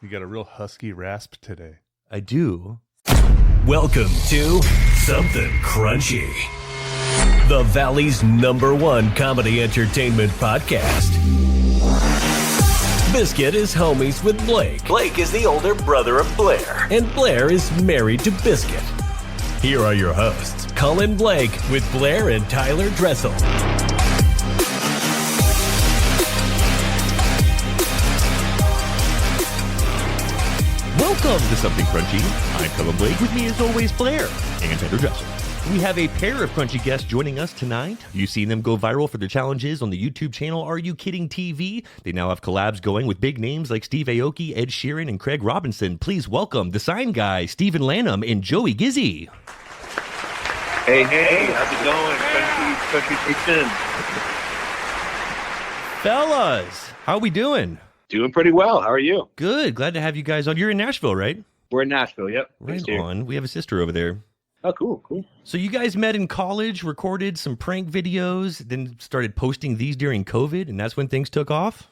You got a real husky rasp today. I do. Welcome to Something Crunchy, the Valley's #1 comedy entertainment podcast. Biscuit is homies with Blake. Blake is the older brother of Blair, and Blair is married to Biscuit. Here are your hosts, Colin Blake with Blair and Tyler Dressel. Welcome to Something Crunchy. I'm Colin Blake. With me, as always, Blair and Tyler Dressel. We have a pair of crunchy guests joining us tonight. You've seen them go viral for their challenges on the YouTube channel AreYouKiddingTV. They now have collabs going with big names like Steve Aoki, Ed Sheeran, and Craig Robinson. Please welcome the sign guy, Steve Lannum and Joey Gizzi. Hey, how's it going? Country Nation. Fellas, how we doing? Doing pretty well. How are you? Good. Glad to have you guys on. You're in Nashville, right? We're in Nashville, yep. Right on. We have a sister over there. Oh, cool. So you guys met in college, recorded some prank videos, then started posting these during COVID, and that's when things took off?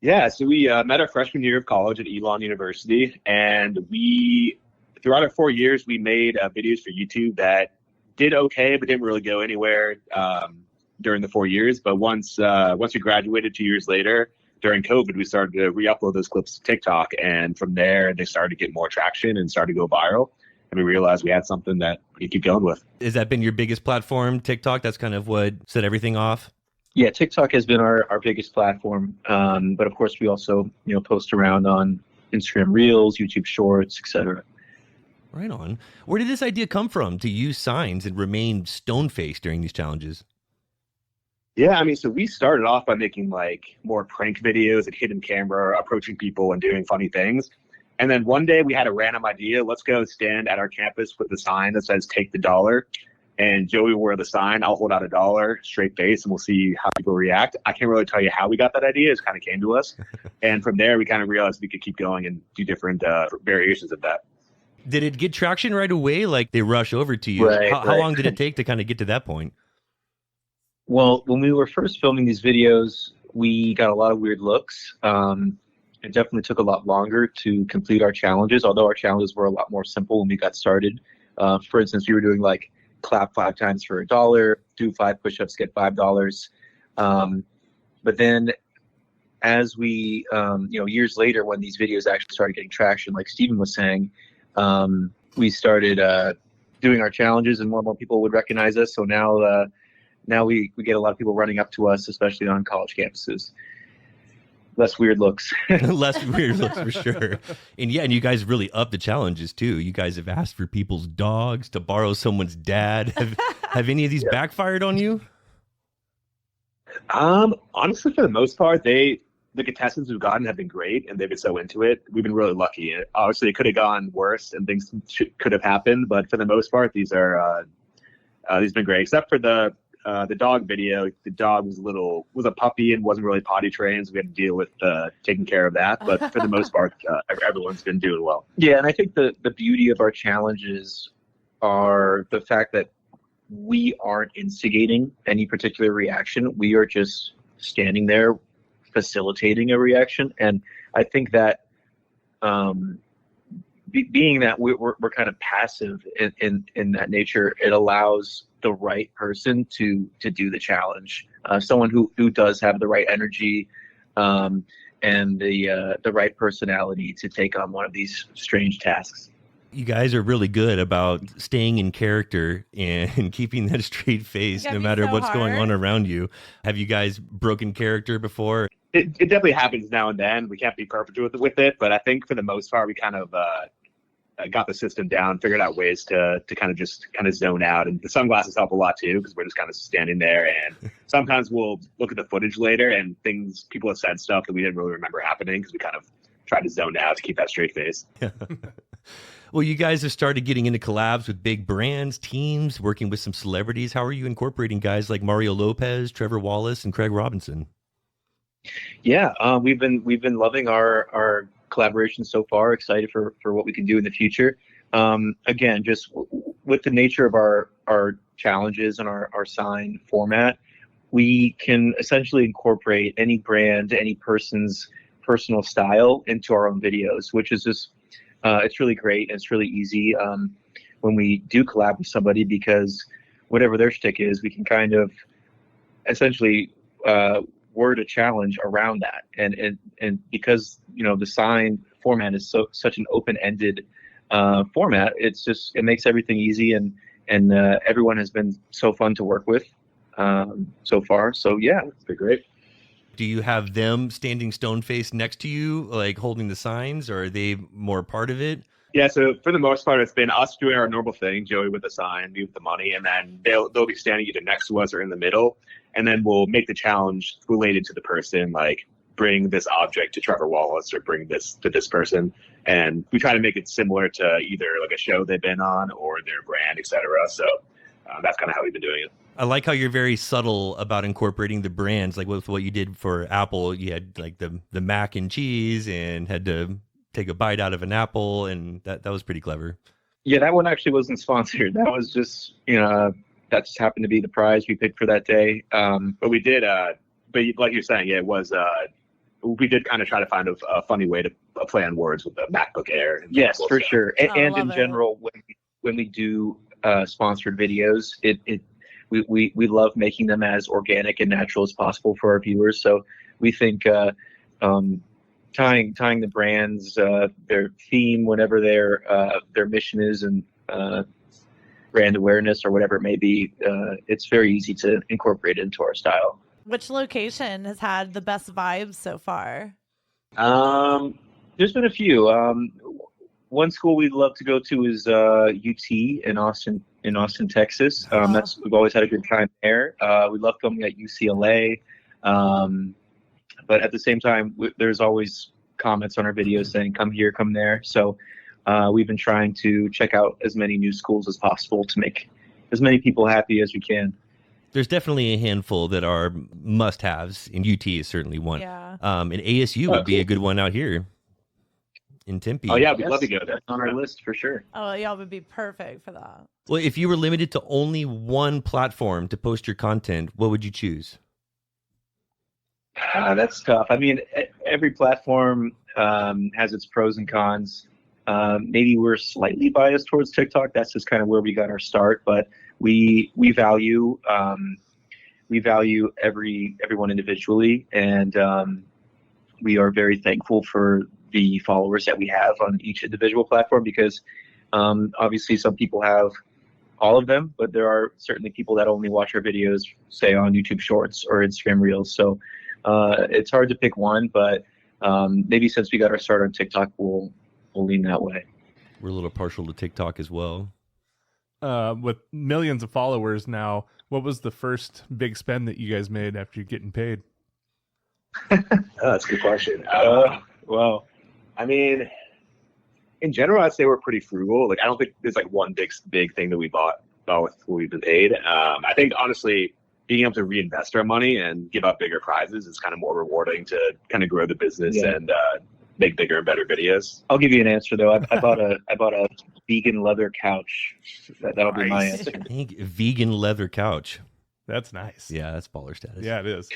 Yeah, so we met our freshman year of college at Elon University, and throughout our 4 years, we made videos for YouTube that did okay, but didn't really go anywhere during the 4 years. But once we graduated 2 years later, during COVID, we started to re-upload those clips to TikTok, and from there, they started to get more traction and started to go viral. And we realized we had something that we could keep going with. Has that been your biggest platform, TikTok? That's kind of what set everything off? Yeah, TikTok has been our biggest platform. But of course, we also post around on Instagram Reels, YouTube Shorts, etc. Right on. Where did this idea come from to use signs and remain stone-faced during these challenges? Yeah, I mean, so we started off by making like more prank videos and hidden camera, approaching people and doing funny things. And then one day we had a random idea. Let's go stand at our campus with the sign that says "Take the dollar." And Joey will wear the sign. I'll hold out $1, straight face, and we'll see how people react. I can't really tell you how we got that idea. It just kind of came to us. And from there, we kind of realized we could keep going and do different variations of that. Did it get traction right away? Like they rush over to you? Right, how long did it take to kind of get to that point? Well, when we were first filming these videos, we got a lot of weird looks. It definitely took a lot longer to complete our challenges, although our challenges were a lot more simple when we got started. For instance, we were doing like clap 5 times for $1, do 5 push-ups, get $5. But then as we, years later, when these videos actually started getting traction, like Steven was saying, we started doing our challenges and more and more people would recognize us. So now we get a lot of people running up to us, especially on college campuses. Less weird looks. Less weird looks for sure. And yeah, and you guys really up the challenges too. You guys have asked for people's dogs, to borrow someone's dad. Have any of these backfired on you? Honestly, for the most part, the contestants we've gotten have been great, and they've been so into it. We've been really lucky. Obviously, it could have gone worse, and things could have happened. But for the most part, these been great. Except for the dog video. The dog was a puppy and wasn't really potty trained, so we had to deal with taking care of that. But for the most part, everyone's been doing well. Yeah, and I think the beauty of our challenges are the fact that we aren't instigating any particular reaction. We are just standing there facilitating a reaction. And I think that being that we're kind of passive in that nature, it allows the right person to do the challenge. Someone who does have the right energy and the right personality to take on one of these strange tasks. You guys are really good about staying in character and keeping that straight face no matter what's going on around you. Have you guys broken character before? It definitely happens now and then. We can't be perfect with it, but I think for the most part, we kind of got the system down, figured out ways to kind of zone out. And the sunglasses help a lot too, because we're just kind of standing there. And sometimes we'll look at the footage later and people have said stuff that we didn't really remember happening because we kind of tried to zone out to keep that straight face. Well, you guys have started getting into collabs with big brands, teams, working with some celebrities. How are you incorporating guys like Mario Lopez, Trevor Wallace, and Craig Robinson? Yeah, we've been loving our collaboration so far. Excited for what we can do in the future. Again, just with the nature of our challenges and our sign format, we can essentially incorporate any brand, any person's personal style into our own videos, which is just it's really great and it's really easy when we do collab with somebody, because whatever their shtick is, we can kind of essentially word a challenge around that, and because the sign format is such an open-ended format, it makes everything easy, and everyone has been so fun to work with so far. So yeah, it's been great. Do you have them standing stone-faced next to you, like holding the signs, or are they more part of it? Yeah, so for the most part, it's been us doing our normal thing, Joey with the sign, me with the money, and then they'll be standing either next to us or in the middle, and then we'll make the challenge related to the person, like bring this object to Trevor Wallace or bring this to this person, and we try to make it similar to either like a show they've been on or their brand, etc. So that's kind of how we've been doing it. I like how you're very subtle about incorporating the brands, like with what you did for Apple. You had like the mac and cheese and had to take a bite out of an apple, and that was pretty clever. Yeah, that one actually wasn't sponsored. That was just, that just happened to be the prize we picked for that day. But we did, but like you're saying, yeah, it was, we did kind of try to find a funny way to play on words with the MacBook Air. Yes, for sure. And in it. general, when we do sponsored videos, we love making them as organic and natural as possible for our viewers. So we think tying the brands, their theme, whatever their mission is, and brand awareness or whatever it may be, it's very easy to incorporate into our style. Which location has had the best vibes so far? There's been a few. One school we'd love to go to is UT in Austin, Texas. We've always had a good time there. We love filming at UCLA. But at the same time, there's always comments on our videos saying, come here, come there. So we've been trying to check out as many new schools as possible to make as many people happy as we can. There's definitely a handful that are must-haves, and UT is certainly one. Yeah. And ASU would be a good one out here in Tempe. Oh, yeah, we'd love to go there. On our list for sure. Oh, y'all would be perfect for that. Well, if you were limited to only one platform to post your content, what would you choose? That's tough. I mean, every platform has its pros and cons. Maybe we're slightly biased towards TikTok. That's just kind of where we got our start. But we value everyone individually, and we are very thankful for the followers that we have on each individual platform, because obviously some people have all of them, but there are certainly people that only watch our videos, say on YouTube Shorts or Instagram Reels. So it's hard to pick one, but maybe since we got our start on TikTok, we'll lean that way. We're a little partial to TikTok as well. With millions of followers now, what was the first big spend that you guys made after you're getting paid? That's a good question. Well, I mean, in general, I'd say we're pretty frugal. Like, I don't think there's like one big thing that we bought with what we've been paid. I think honestly, being able to reinvest our money and give out bigger prizes is kind of more rewarding to kind of grow the business and make bigger and better videos. I'll give you an answer though. I bought a vegan leather couch. That'll be my answer. I think vegan leather couch. That's nice. Yeah, that's baller status. Yeah, it is.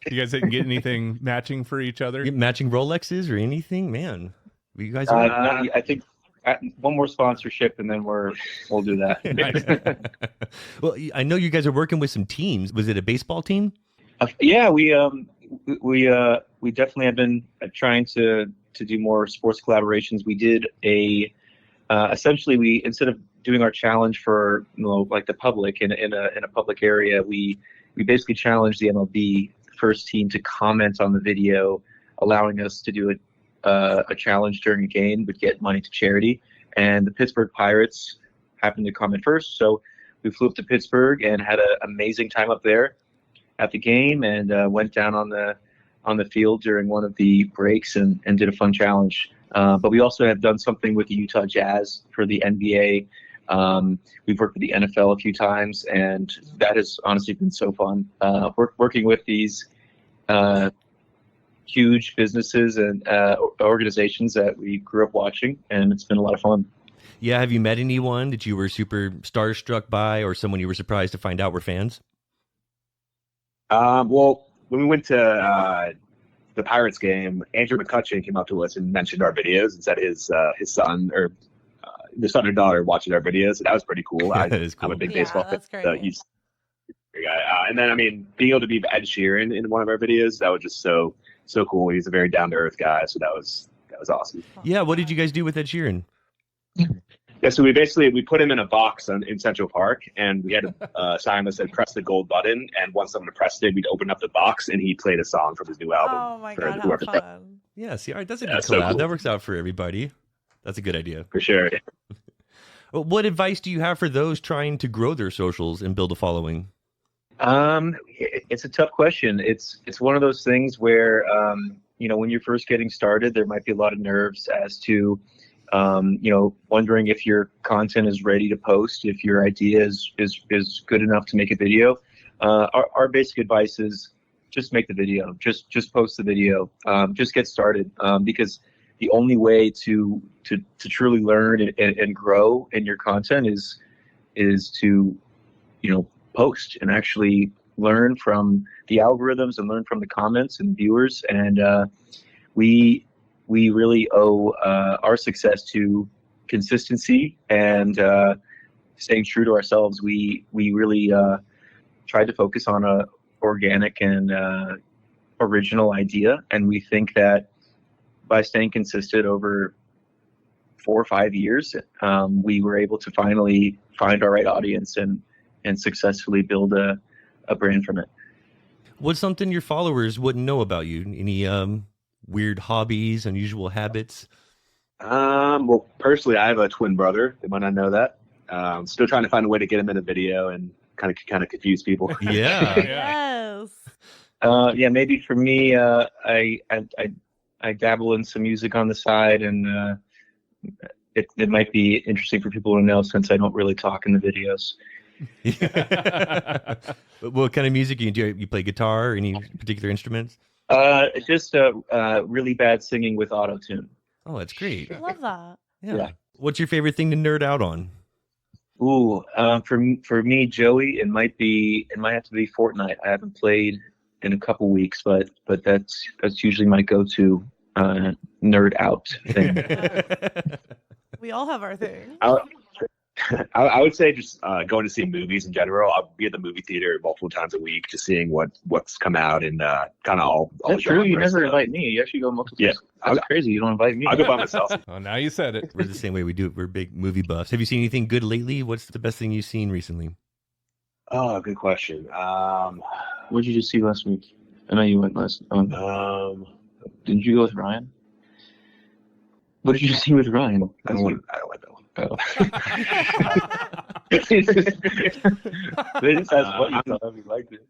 You guys didn't get anything matching for each other? Get matching Rolexes or anything, man? You guys I think one more sponsorship and then we'll do that. Well, I know you guys are working with some teams. Was it a baseball team? Yeah, we definitely have been trying to do more sports collaborations. We did essentially we, instead of doing our challenge for like the public in a public area, we basically challenged the MLB first team to comment on the video, allowing us to do a challenge during a game, would get money to charity. And the Pittsburgh Pirates happened to comment first, so we flew up to Pittsburgh and had an amazing time up there at the game, and went down on the field during one of the breaks and did a fun challenge. But we also have done something with the Utah Jazz for the NBA. We've worked with the NFL a few times, and that has honestly been so fun. Working with these huge businesses and organizations that we grew up watching, and it's been a lot of fun. Yeah, have you met anyone that you were super starstruck by, or someone you were surprised to find out were fans? Well, when we went to the Pirates game, Andrew McCutcheon came up to us and mentioned our videos and said his son or the son or daughter watching our videes. So that was pretty cool. That is cool. I'm a big Yeah, baseball fan. that's great. So he's a guy. And then, I mean, being able to be Ed Sheeran in one of our videos, that was just so cool. He's a very down to earth guy. So that was awesome. Yeah, what did you guys do with Ed Sheeran? Yeah, so we put him in a box in Central Park, and we had a sign that said "Press the gold button." And once someone pressed it, we'd open up the box, and he played a song from his new album. Oh my for God, how whoever- fun. Yeah, see, all right, that's a good Yeah, collab. so cool. That works out for everybody. That's a good idea. For sure. What advice do you have for those trying to grow their socials and build a following? It's a tough question. It's one of those things where when you're first getting started, there might be a lot of nerves as to wondering if your content is ready to post, if your idea is good enough to make a video. Our basic advice is just make the video, just post the video, just get started, because the only way to truly learn and grow in your content is to post and actually learn from the algorithms and learn from the comments and viewers. And we really owe our success to consistency and staying true to ourselves. We really tried to focus on a organic and original idea, and we think that by staying consistent over 4 or 5 years, we were able to finally find our right audience and successfully build a brand from it. What's something your followers wouldn't know about you? Any weird hobbies, unusual habits? Well, personally, I have a twin brother. They might not know that. Still trying to find a way to get him in a video and kind of confuse people. Yeah. Yes. Yeah, maybe for me, I dabble in some music on the side, and it might be interesting for people to know since I don't really talk in the videos. What kind of music do you do? You play guitar or any particular instruments? Just really bad singing with auto-tune. Oh, that's great. I love that. Yeah. What's your favorite thing to nerd out on? Ooh, for me, Joey, it might have to be Fortnite. I haven't played in a couple weeks, but that's usually my go-to nerd out thing. We all have our thing. I would say just going to see movies in general. I'll be at the movie theater multiple times a week, just seeing what's come out and kind of all. That's true. You never invite me. You actually go multiple times. That's crazy. You don't invite me. I'll go by myself. Oh, now you said it. We're the same way. We do it. We're big movie buffs. Have you seen anything good lately? What's the best thing you've seen recently? Oh, good question. What did you just see last week? I know you went last. Didn't you go with Ryan? What did you see with Ryan? I don't like that one. Oh. They just asked what you thought. We liked it.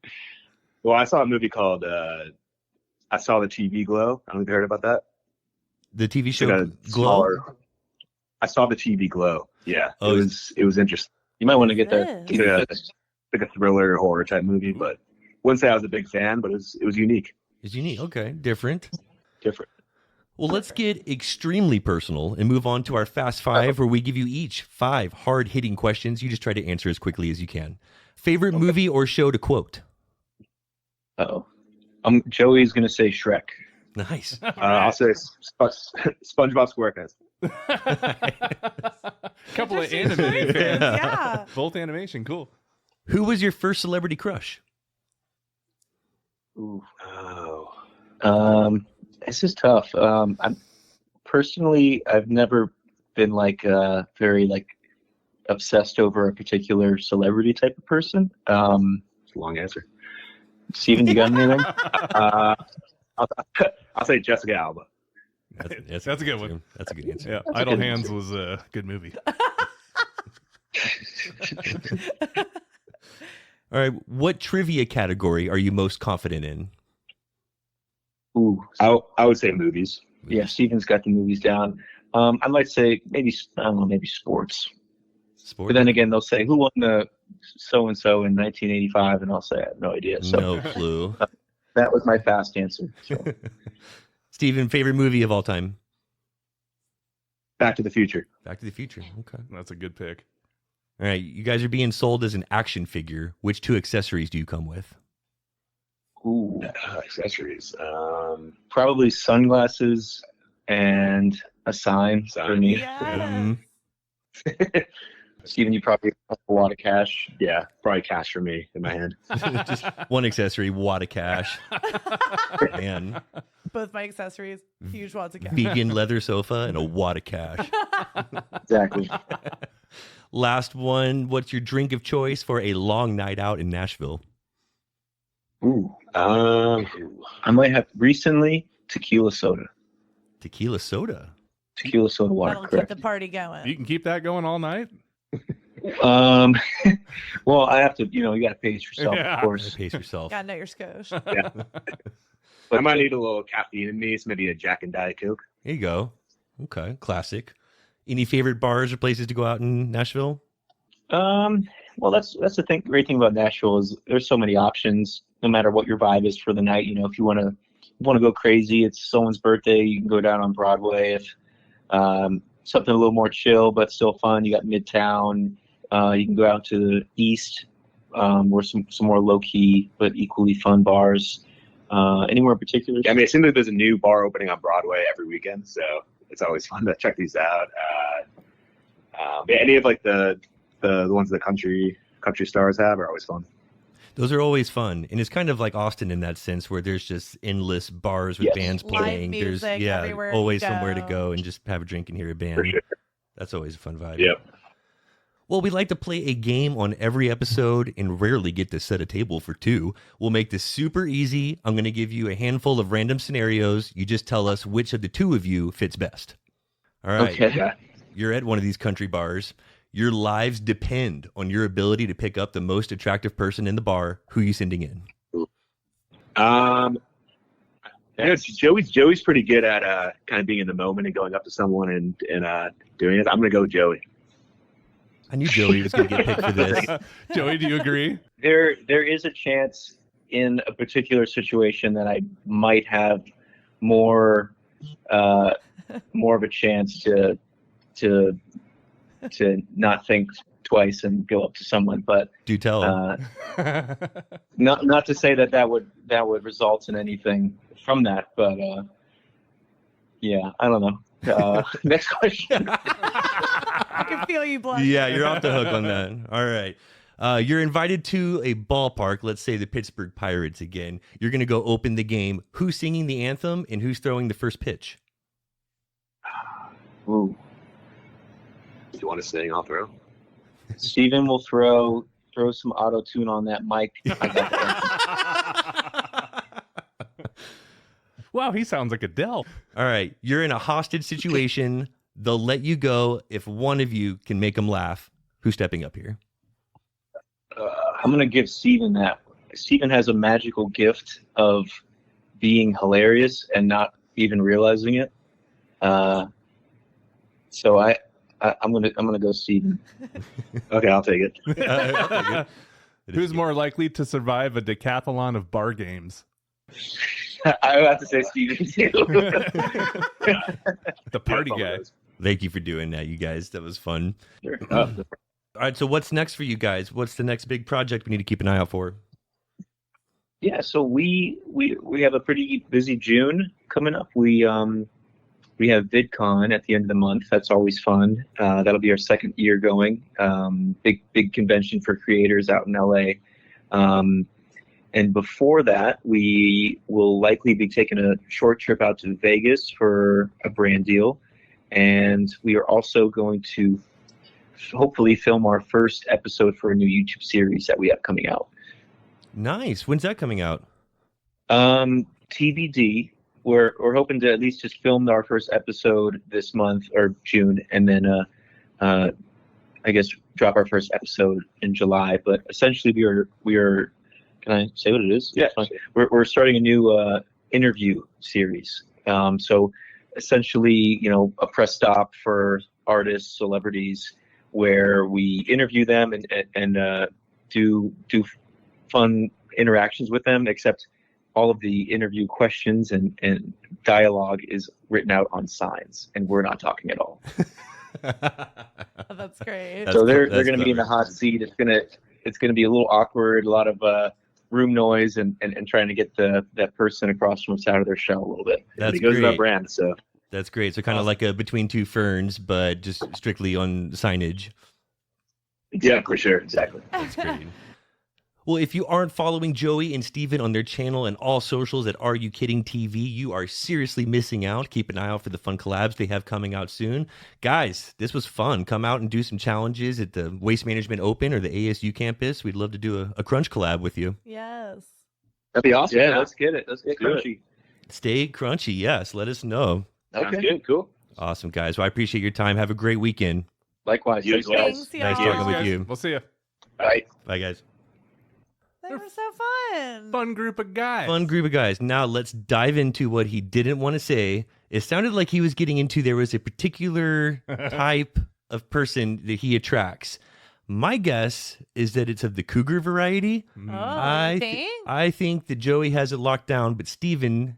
Well, I saw a movie called I Saw the TV Glow. I don't know if you heard about that. The TV show Like a Glow? I Saw the TV Glow. Yeah, Oh, it was interesting. You might want to get that. Yes. It's like a thriller horror type movie, but wouldn't say I was a big fan, but it was unique, It's unique. Okay. Different. different. Well, let's get extremely personal and move on to our Fast Five, where we give you each 5 hard-hitting questions. You just try to answer as quickly as you can. Favorite movie or show to quote? Uh-oh. Joey's going to say Shrek. Nice. I'll say SpongeBob SquarePants. Couple of Interesting anime choices, fans. Yeah. Both animation, cool. Who was your first celebrity crush? Ooh. Oh. This is tough. I've never been very obsessed over a particular celebrity type of person. It's a long answer. Steven, you got anything? I'll say Jessica Alba. That's a good one. That's a good answer. Yeah, Idle Hands was a good movie. All right. What trivia category are you most confident in? Ooh. I would say movies. Yeah, Steven's got the movies down. I might say maybe sports. Sport? But then again, they'll say, who won the so-and-so in 1985? And I'll say, I have no idea. So No clue. that was my fast answer. So. Steven, favorite movie of all time? Back to the Future. Back to the Future. Okay. That's a good pick. All right. You guys are being sold as an action figure. Which 2 accessories do you come with? Ooh. Accessories. Probably sunglasses and a sign for me. Yes. Steven, you probably have a lot of cash. Yeah, probably cash for me in my hand. Just one accessory, wad of cash. Man, Both my accessories, huge wads of cash. vegan leather sofa and a wad of cash. Exactly. Last one. What's your drink of choice for a long night out in Nashville? Ooh. I might have recently tequila soda. Tequila soda. Tequila soda water, That'll keep correct. the party going. You can keep that going all night. Well, I have to, you got to pace yourself, Yeah. of course. Pace yourself. Gotta know your skosh. I might need a little caffeine in me, so maybe a Jack and Diet Coke. There you go. Okay, classic. Any favorite bars or places to go out in Nashville? Well, that's the great thing about Nashville is there's so many options. No matter what your vibe is for the night, if you want to go crazy, it's someone's birthday, you can go down on Broadway. If something a little more chill but still fun, you got Midtown. You can go out to the east, where some more low key but equally fun bars. Anywhere in particular? Yeah, I mean, it seems like there's a new bar opening on Broadway every weekend, so it's always fun to check these out. Yeah, any of like the ones the country stars have are always fun. Those are always fun, and it's kind of like Austin in that sense, where there's just endless bars with Yes. bands Live playing. music There's everywhere you always somewhere to go. go and just have a drink and hear a band. For sure. That's always a fun vibe. Yep. Well, we like to play a game on every episode and rarely get to set a table for two. We'll make this super easy. I'm going to give you a handful of random scenarios. You just tell us which of the two of you fits best. All right. Okay. Yeah. You're at one of these country bars. Your lives depend on your ability to pick up the most attractive person in the bar. Who are you sending in? Joey's pretty good at kind of being in the moment and going up to someone and doing it. I'm gonna go with Joey. I knew Joey was going to get picked for this. Joey, do you agree? There is a chance in a particular situation that I might have more of a chance to not think twice and go up to someone, but Do tell. not to say that would result in anything from that, but yeah, I don't know. Next question. I can feel you blushing. Yeah, you're off the hook on that. All right. You're invited to a ballpark, let's say the Pittsburgh Pirates again. You're going to go open the game. Who's singing the anthem and who's throwing the first pitch? Ooh. Do you want to sing? I'll throw. Steven will throw some auto tune on that mic. I got that. Wow, he sounds like Adele. All right. You're in a hostage situation. They'll let you go if one of you can make them laugh. Who's stepping up here? I'm gonna give Steven that. Steven has a magical gift of being hilarious and not even realizing it. So I'm gonna go Steven. Okay, I'll take it. I'll take it. Who's more likely to survive a decathlon of bar games? I have to say Steven too. The party Yeah, guy. Thank you for doing that, you guys. That was fun. Sure. All right. So what's next for you guys? What's the next big project we need to keep an eye out for? Yeah, so we have a pretty busy June coming up. We have VidCon at the end of the month. That's always fun. That'll be our second year going. Big convention for creators out in LA. And before that, we will likely be taking a short trip out to Vegas for a brand deal. And we are also going to hopefully film our first episode for a new YouTube series that we have coming out. Nice. When's that coming out? TBD. We're hoping to at least just film our first episode this month or June, and then I guess drop our first episode in July. But essentially, we are. Can I say what it is? Yeah. We're starting a new interview series. So essentially, a press stop for artists, celebrities, where we interview them and do fun interactions with them, except all of the interview questions and dialogue is written out on signs, and we're not talking at all. Oh, that's great. That's So they're that's going to be in the clever. hot seat. It's gonna be a little awkward. A lot of room noise and trying to get that person across from us out of their shell a little bit. That's It goes with great. our brand. So That's great. So kind of like a Between Two Ferns, but just strictly on signage. yeah, for sure. Exactly. That's great. Well, if you aren't following Joey and Steven on their channel and all socials at Are You Kidding TV, you are seriously missing out. Keep an eye out for the fun collabs they have coming out soon. Guys, this was fun. Come out and do some challenges at the Waste Management Open or the ASU campus. We'd love to do a crunch collab with you. Yes. That'd be awesome. Yeah, let's get it. Let's get Do it. crunchy. Stay crunchy. Yes, let us know. Sounds Okay. good. Cool. Awesome, guys. Well, I appreciate your time. Have a great weekend. Likewise. You Thanks, as well. guys. Thanks, Nice y'all. talking with Guys, you. We'll see you. All right. Bye, guys. They were so fun. Fun group of guys. Fun group of guys. Now let's dive into what he didn't want to say. It sounded like he was getting into there was a particular type of person that he attracts. My guess is that it's of the cougar variety. Oh, I I think that Joey has it locked down, but Steven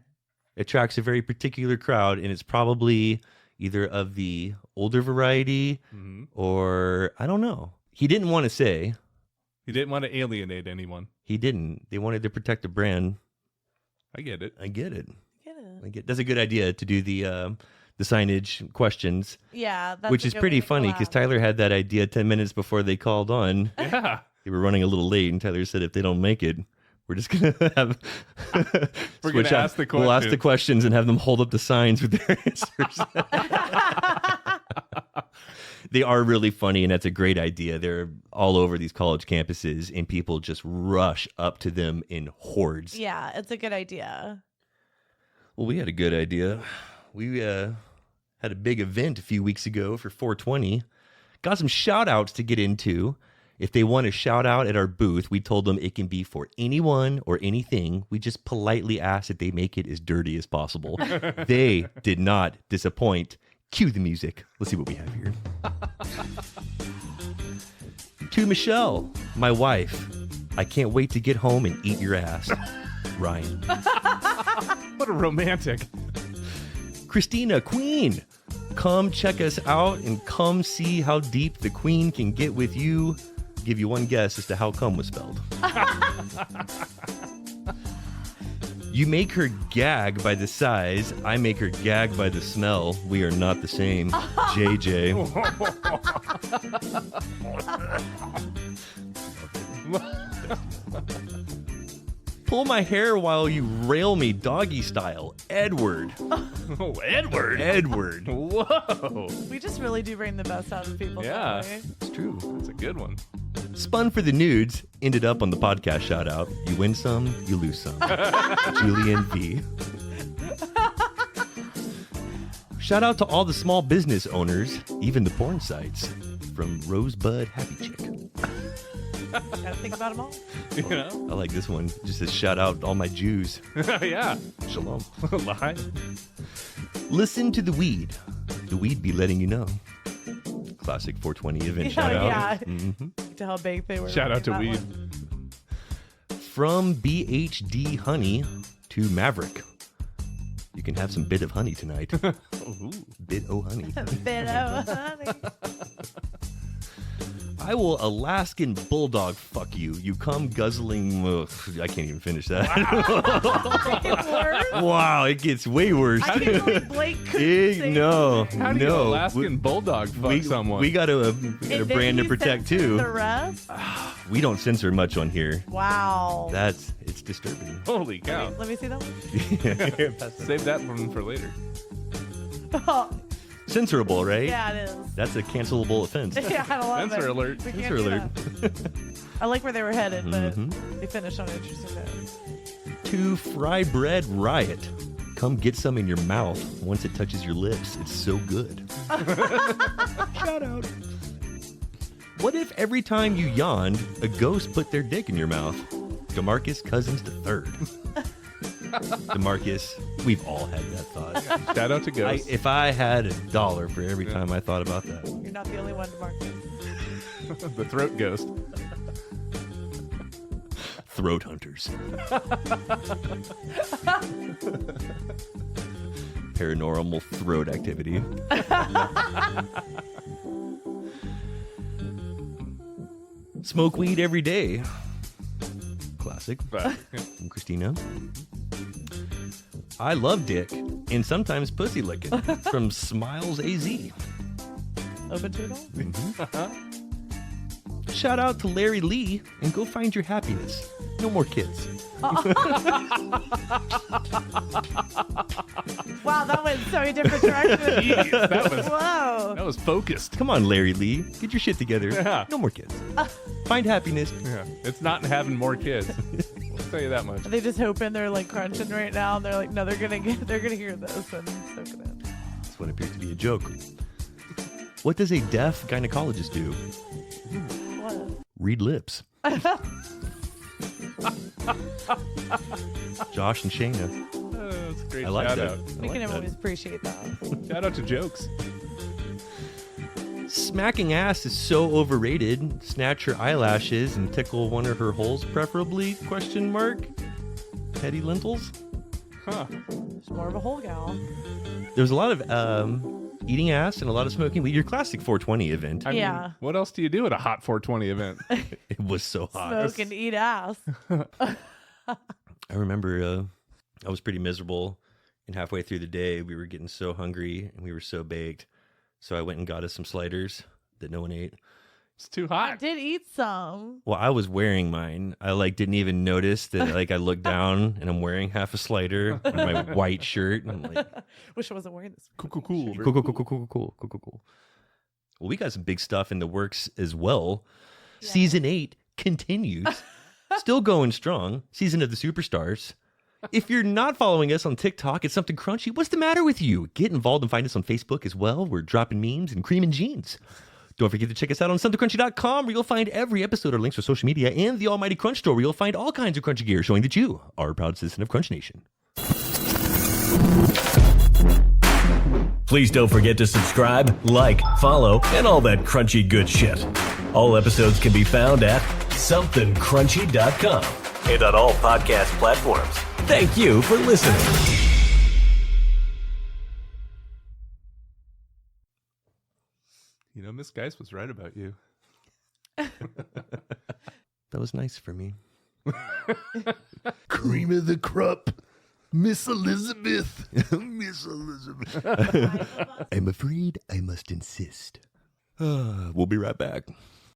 attracts a very particular crowd, and it's probably either of the older variety Mhm. or I don't know. He didn't want to say. He didn't want to alienate anyone. He didn't. They wanted to protect the brand. I get it. I get it. Get it. I get. That's a good idea to do the signage questions, Yeah. That's which a is good pretty way to funny because collab. Tyler had that idea 10 minutes before they called on. Yeah. They were running a little late, and Tyler said, if they don't make it, we're just gonna have We're switch gonna out. ask the We'll ask the questions. questions and have them hold up the signs with their answers. They are really funny, and that's a great idea. They're all over these college campuses, and people just rush up to them in hordes. Yeah, it's a good idea. Well, we had a good idea. We had a big event a few weeks ago for 420. Got some shout outs to get into. If they want a shout out at our booth, we told them it can be for anyone or anything. We just politely asked that they make it as dirty as possible. They did not disappoint. Cue the music. Let's see what we have here. To Michelle, my wife. I can't wait to get home and eat your ass. Ryan. What a romantic. Christina, Queen. Come check us out and come see how deep the Queen can get with you. Give you one guess as to how come was spelled. You make her gag by the size. I make her gag by the smell. We are not the same. JJ. Pull my hair while you rail me doggy style. Edward. Oh, Edward. Edward. Whoa. We just really do bring the best out of people. Yeah. don't we? It's true. That's a good one. Spun for the nudes. Ended up on the podcast shout out. You win some, you lose some. Julian V. Shout out to all the small business owners, even the porn sites. From Rosebud Happy Chick. Gotta think about them all. You know? I like this one. Just says shout out all my Jews. Yeah. Shalom. Lie. Listen to the weed. The weed be letting you know. Classic 420 event shout out. Yeah. Mhm. To how big they were. Shout out to that weed. one. From BHD Honey to Maverick. You can have some bit of honey tonight. Bit o' honey. Bit of honey. I will Alaskan bulldog fuck you. You come guzzling. Ugh, I can't even finish that. Make it worse. Wow, it gets way worse. I can't believe Blake couldn't say No, How do you no. Alaskan bulldog fuck someone? We got a And then brand to he protect censored too. The rest? We don't censor much on here. Wow. It's disturbing. Holy cow. Let me see that one. Save that one for later. Censorable, right? Yeah, it is. That's a cancelable offense. Yeah, I love Censor it. alert. We can't Censor do alert. that. I like where they were headed, but Mhm. they finished on an interesting note. To Fry Bread Riot. Come get some in your mouth. Once it touches your lips, it's so good. Shout out. What if every time you yawned, a ghost put their dick in your mouth? DeMarcus Cousins III. DeMarcus, we've all had that thought. Shout out to Ghost. If I had $1 for every time I thought about that. You're not the only one to mark it. The throat ghost. Throat hunters. Paranormal throat activity. Smoke weed every day. Classic. classic. But, From Christina. I love dick and sometimes pussy licking. From Smiles AZ. Open to it all? Shout out to Larry Lee and go find your happiness. No more kids. Wow, that went so many different directions. Jeez, Whoa. that was focused. Come on, Larry Lee. Get your shit together. Yeah. No more kids. Find happiness. Yeah, it's not having more kids. I'll tell you that much. Are they just hoping they're like crunching right now? And they're like, no, they're gonna hear this and soak it in. This one appears to be a joke. What does a deaf gynecologist do? What? Read lips. Josh and Shayna. Oh, that's a great I like shout that. out. We can always appreciate that. Shout out to jokes. Smacking ass is so overrated. Snatch her eyelashes and tickle one of her holes, preferably? Question mark. Petty lentils. Huh. It's more of a whole gal. There's a lot of eating ass and a lot of smoking weed. Your classic 420 event. I mean, Yeah. what else do you do at a hot 420 event? It was so hot. Smoke and eat ass. I remember I was pretty miserable, and halfway through the day, we were getting so hungry and we were so baked. So I went and got us some sliders that no one ate. It's too I hot. did eat some. Well, I was wearing mine. I didn't even notice that. I looked down and I'm wearing half a slider and my white shirt. And I'm like, Wish I wasn't wearing this. Cool. cool. Well, we got some big stuff in the works as well. Yeah. Season 8 continues. Still going strong. Season of the Superstars. If you're not following us on TikTok, it's Something Crunchy. What's the matter with you? Get involved and find us on Facebook as well. We're dropping memes and cream and jeans. Don't forget to check us out on somethingcrunchy.com, where you'll find every episode or links for social media, and the Almighty Crunch Store, where you'll find all kinds of crunchy gear showing that you are a proud citizen of Crunch Nation. Please don't forget to subscribe, like, follow, and all that crunchy good shit. All episodes can be found at somethingcrunchy.com and on all podcast platforms. Thank you for listening. You know, Miss Geist was right about you. That was nice for me. Cream of the crop, Miss Elizabeth. Miss Elizabeth. I'm afraid I must insist. We'll be right back.